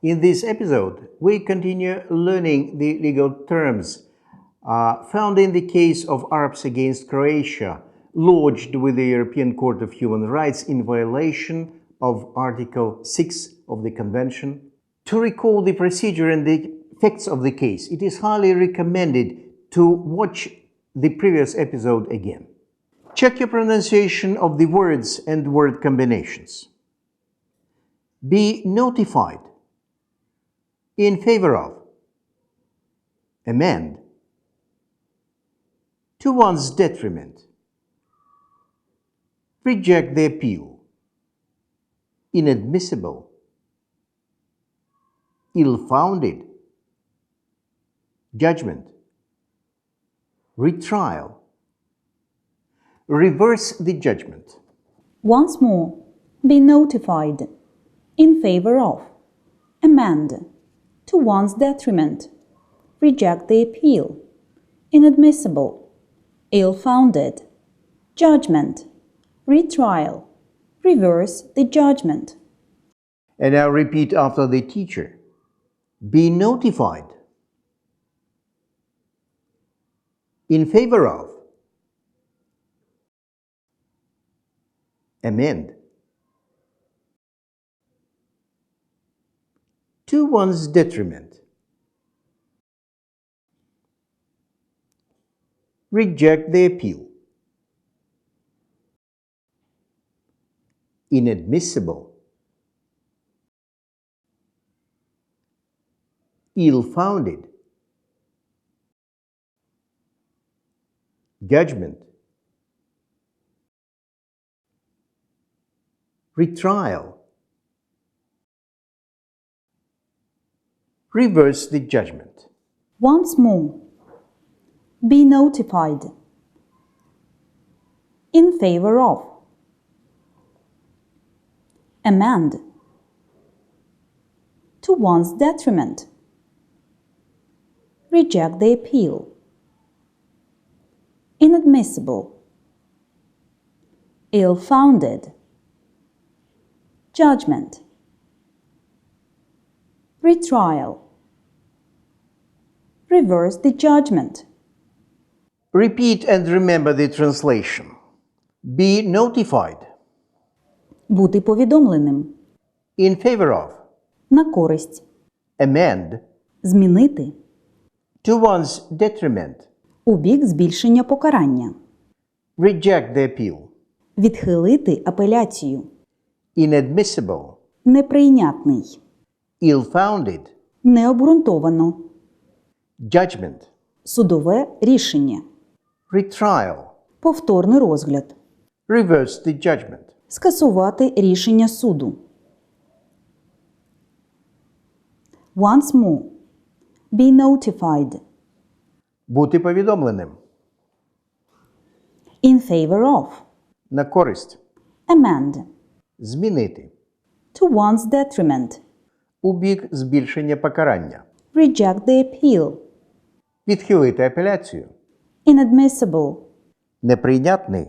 In this episode, we continue learning the legal terms found in the case of Arabs against Croatia, lodged with the European Court of Human Rights in violation of Article 6 of the Convention. To recall the procedure and the facts of the case, it is highly recommended to watch the previous episode again. Check your pronunciation of the words and word combinations. Be notified. In favor of. Amend. To one's detriment. Reject the appeal. Inadmissible. Ill-founded. Judgment. Retrial. Reverse the judgment. Once more, be notified. In favor of. Amend. To one's detriment. Reject the appeal. Inadmissible. Ill-founded. Judgment. Retrial. Reverse the judgment. And now repeat after the teacher. Be notified. In favor of. Amend. To one's detriment. Reject the appeal. Inadmissible. Ill-founded. Judgment. Retrial. Reverse the judgment. Once more, be notified. In favor of. Amend. To one's detriment. Reject the appeal. Inadmissible. Ill-founded. Judgment. Retrial. Reverse the judgment. Repeat and remember the translation. Be notified. Бути повідомленим. In favor of. На користь. Amend. Змінити. To one's detriment. У бік збільшення покарання. Reject the appeal. Відхилити апеляцію. Inadmissible. Неприйнятний. Ill-founded. Необґрунтовано. Judgment. Судове рішення. Retrial. Повторний розгляд. Reverse the judgment. Скасувати рішення суду. Once more. Be notified. Бути повідомленим. In favor of. На користь. Amend. Змінити. To one's detriment. У бік збільшення покарання. Reject the appeal. Відхилити апеляцію. Inadmissible. Неприйнятний.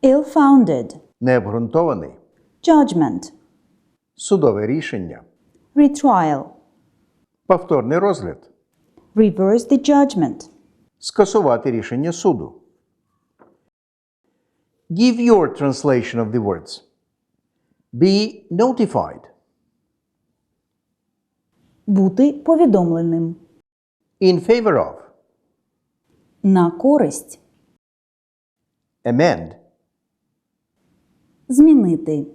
Ill-founded. Необґрунтований. Judgment. Судове рішення. Retrial. Повторний розгляд. Reverse the judgment. Скасувати рішення суду. Give your translation of the words. Be notified. Бути повідомленим. In favor of. На користь. Amend. Змінити.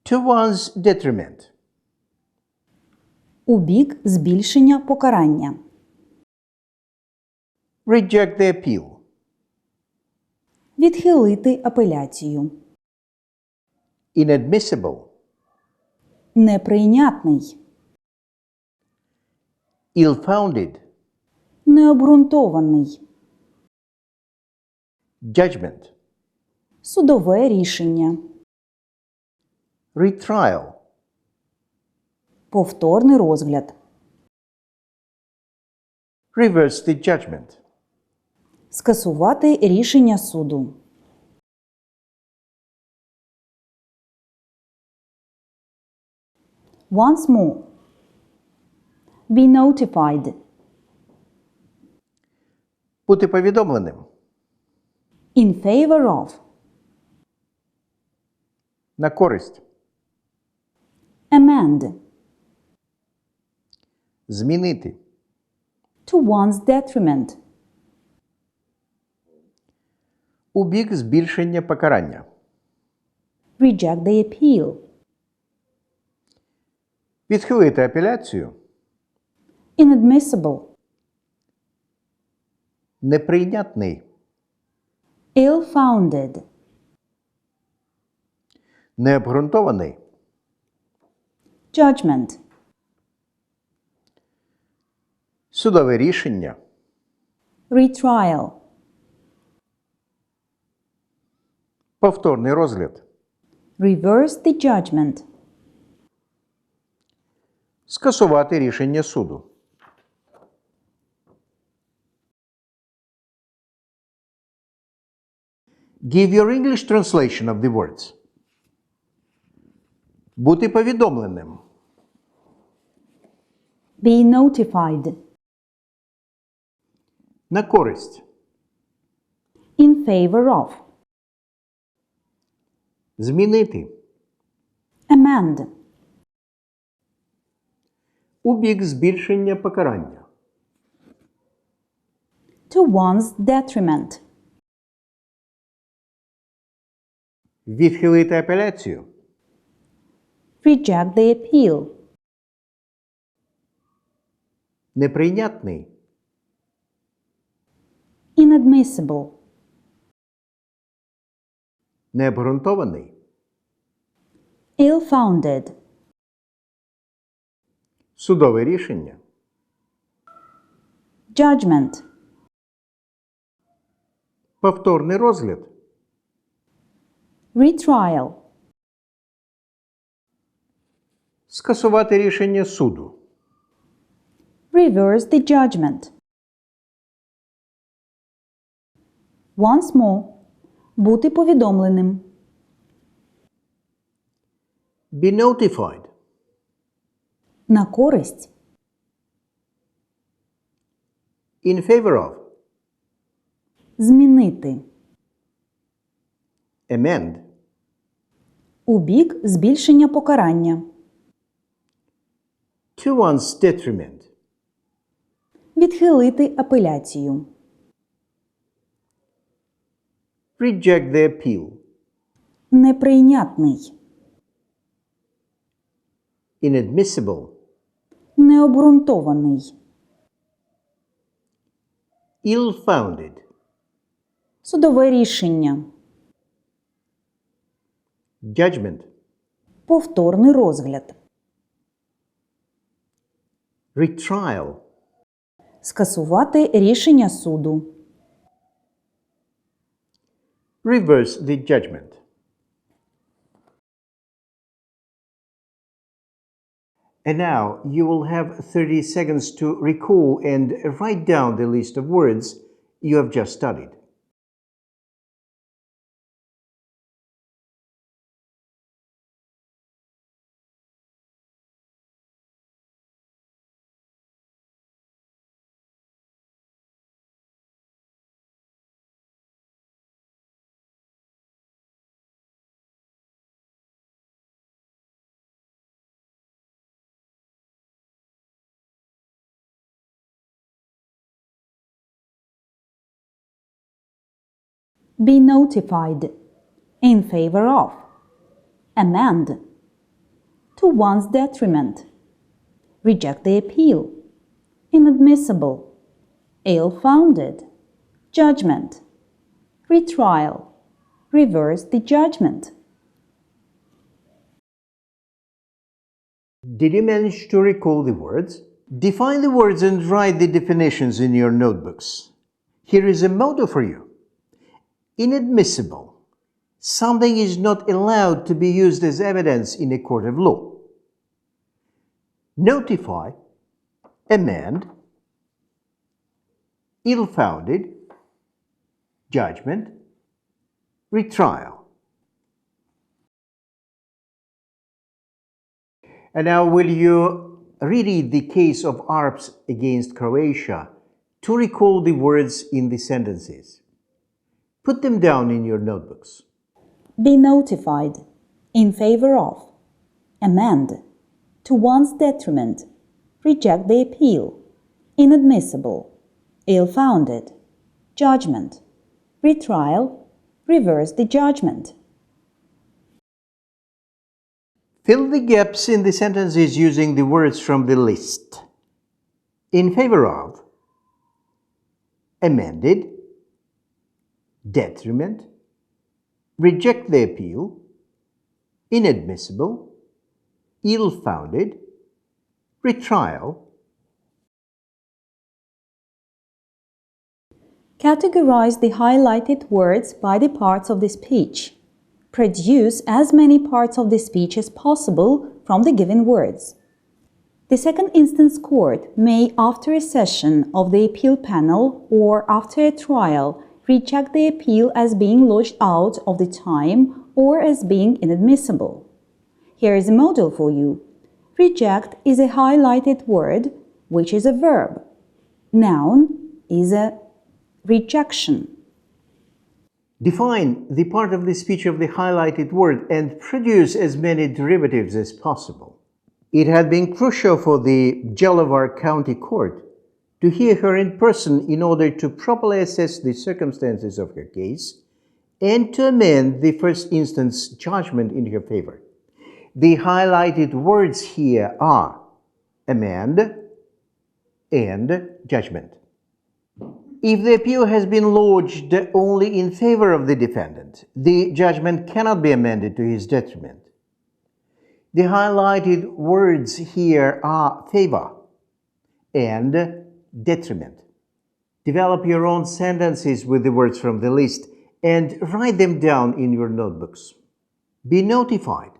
To one's detriment. У бік збільшення покарання. Reject the appeal. Відхилити апеляцію. Inadmissible. Неприйнятний. Ill-founded. Необґрунтований. Judgment. Судове рішення. Retrial. Повторний розгляд. Reverse the judgment. Скасувати рішення суду. Once more. Be notified. Бути повідомленим. In favor of. На користь. Amend. Змінити. To one's detriment. У бік збільшення покарання. Reject the appeal. Відхилити апеляцію. Inadmissible. Неприйнятний. Ill-founded. Необґрунтований. Judgment. Судове рішення. Retrial. Повторний розгляд. Reverse the judgment. Скасувати рішення суду. Give your English translation of the words. Бути повідомленим. Be notified. На користь. In favor of. Змінити. Amend. У бік збільшення покарання. To one's detriment. Відхилити апеляцію. Reject the appeal. Неприйнятний. Inadmissible. Необґрунтований. Ill-founded. Судове рішення. Judgment. Повторний розгляд. Retrial. Скасувати рішення суду. Reverse the judgment. Once more. Бути повідомленим. Be notified. На користь. In favor of. Змінити. Amend. У бік збільшення покарання. To one's detriment. Відхилити апеляцію. Reject the appeal. Неприйнятний. Inadmissible. Необґрунтований. Ill-founded. Судове рішення. Judgment. Повторний розгляд. Retrial. Скасувати рішення суду. Reverse the judgment. And now you will have 30 seconds to recall and write down the list of words you have just studied. Be notified. In favor of. Amend. To one's detriment. Reject the appeal. Inadmissible. Ill-founded. Judgment. Retrial. Reverse the judgment. Did you manage to recall the words? Define the words and write the definitions in your notebooks. Here is a motto for you. Inadmissible. Something is not allowed to be used as evidence in a court of law. Notify. Amend. Ill-founded. Judgment. Retrial. And now will you reread the case of Arabs against Croatia to recall the words in the sentences? Put them down in your notebooks. Be notified, in favor of, amend, to one's detriment, reject the appeal, inadmissible, ill-founded, judgment, retrial, reverse the judgment. Fill the gaps in the sentences using the words from the list. In favor of, amended, detriment, reject the appeal, inadmissible, ill-founded, retrial. Categorize the highlighted words by the parts of the speech. Produce as many parts of the speech as possible from the given words. The second instance court may, after a session of the appeal panel or after a trial, reject the appeal as being lodged out of the time or as being inadmissible. Here is a model for you. Reject is a highlighted word, which is a verb. Noun is a rejection. Define the part of the speech of the highlighted word and produce as many derivatives as possible. It had been crucial for the Jalavar County Court to hear her in person in order to properly assess the circumstances of her case and to amend the first instance judgment in her favor. The highlighted words here are amend and judgment. If the appeal has been lodged only in favor of the defendant, the judgment cannot be amended to his detriment. The highlighted words here are favor and detriment. Develop your own sentences with the words from the list and write them down in your notebooks. Be notified,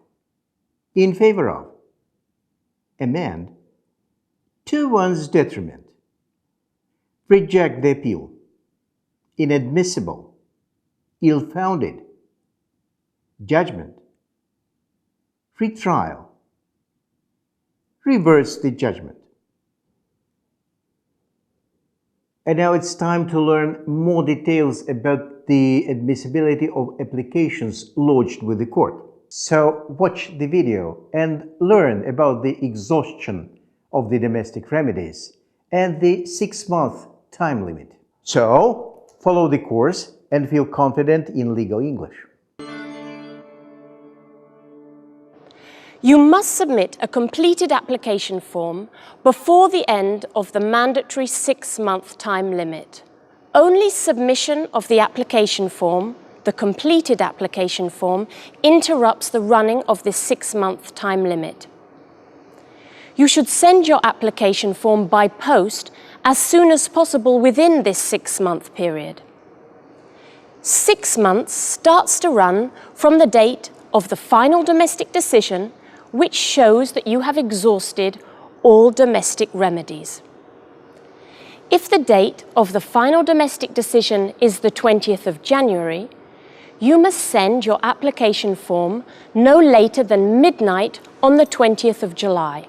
in favor of, amend, to one's detriment. Reject the appeal, inadmissible, ill-founded, judgment, retrial, reverse the judgment. And now it's time to learn more details about the admissibility of applications lodged with the court. So watch the video and learn about the exhaustion of the domestic remedies and the 6-month time limit. So, follow the course and feel confident in legal English. You must submit a completed application form before the end of the mandatory 6-month time limit. Only submission of the application form, the completed application form, interrupts the running of this 6-month time limit. You should send your application form by post as soon as possible within this 6-month period. 6 months starts to run from the date of the final domestic decision, which shows that you have exhausted all domestic remedies. If the date of the final domestic decision is the 20th of January, you must send your application form no later than midnight on the 20th of July.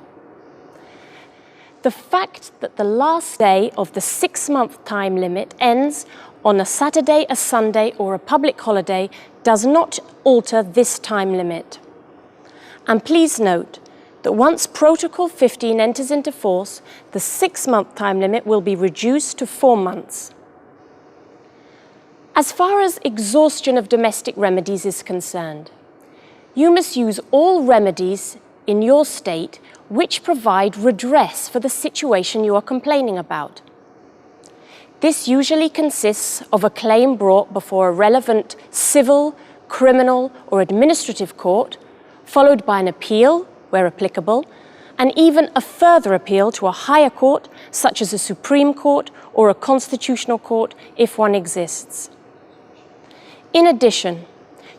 The fact that the last day of the 6-month time limit ends on a Saturday, a Sunday, or a public holiday does not alter this time limit. And please note that once Protocol 15 enters into force, the 6-month time limit will be reduced to 4 months. As far as exhaustion of domestic remedies is concerned, you must use all remedies in your state which provide redress for the situation you are complaining about. This usually consists of a claim brought before a relevant civil, criminal, or administrative court, followed by an appeal, where applicable, and even a further appeal to a higher court, such as a Supreme Court or a constitutional court, if one exists. In addition,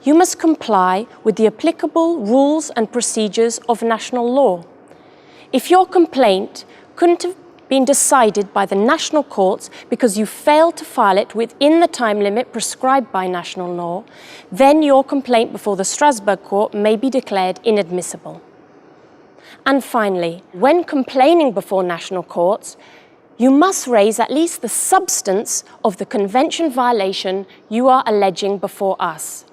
you must comply with the applicable rules and procedures of national law. If your complaint couldn't have been decided by the national courts because you failed to file it within the time limit prescribed by national law, then your complaint before the Strasbourg court may be declared inadmissible. And finally, when complaining before national courts, you must raise at least the substance of the convention violation you are alleging before us.